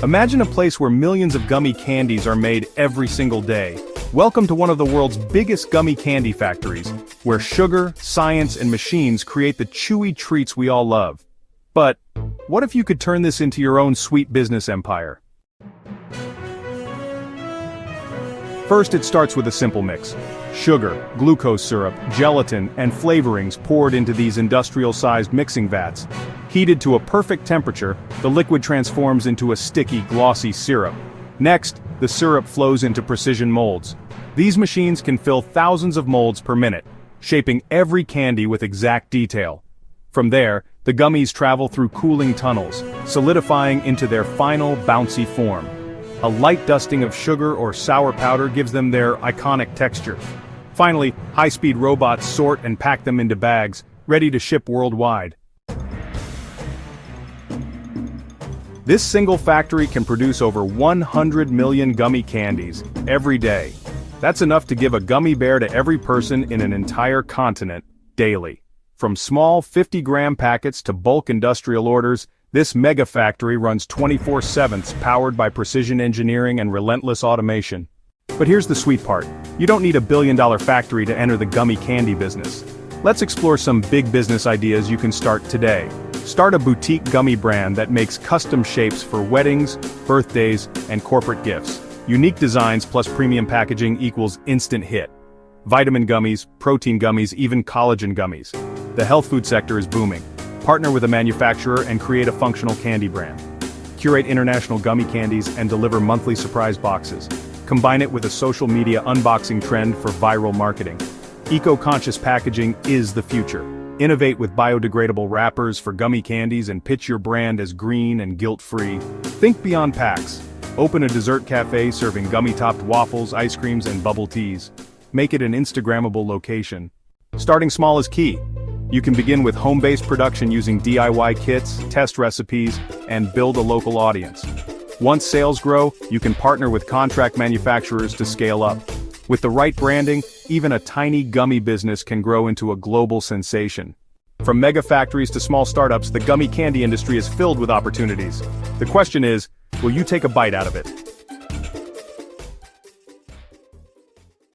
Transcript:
Imagine a place where millions of gummy candies are made every single day. Welcome to one of the world's biggest gummy candy factories, where sugar, science, and machines create the chewy treats we all love. But what if you could turn this into your own sweet business empire? First, it starts with a simple mix. Sugar, glucose syrup, gelatin, and flavorings poured into these industrial-sized mixing vats. Heated to a perfect temperature, the liquid transforms into a sticky, glossy syrup. Next, the syrup flows into precision molds. These machines can fill thousands of molds per minute, shaping every candy with exact detail. From there, the gummies travel through cooling tunnels, solidifying into their final bouncy form. A light dusting of sugar or sour powder gives them their iconic texture. Finally, high-speed robots sort and pack them into bags, ready to ship worldwide. This single factory can produce over 100 million gummy candies every day. That's enough to give a gummy bear to every person in an entire continent, daily. From small 50-gram packets to bulk industrial orders, this mega factory runs 24/7, powered by precision engineering and relentless automation. But here's the sweet part. You don't need a billion-dollar factory to enter the gummy candy business. Let's explore some big business ideas you can start today. Start a boutique gummy brand that makes custom shapes for weddings, birthdays, and corporate gifts. Unique designs plus premium packaging equals instant hit. Vitamin gummies, protein gummies, even collagen gummies. The health food sector is booming. Partner with a manufacturer and create a functional candy brand. Curate international gummy candies and deliver monthly surprise boxes. Combine it with a social media unboxing trend for viral marketing. Eco-conscious packaging is the future. Innovate with biodegradable wrappers for gummy candies and pitch your brand as green and guilt-free. Think beyond packs. Open a dessert cafe serving gummy-topped waffles, ice creams, and bubble teas. Make it an Instagrammable location. Starting small is key. You can begin with home-based production using DIY kits, test recipes, and build a local audience. Once sales grow, you can partner with contract manufacturers to scale up. With the right branding, even a tiny gummy business can grow into a global sensation. From mega factories to small startups, the gummy candy industry is filled with opportunities. The question is, will you take a bite out of it?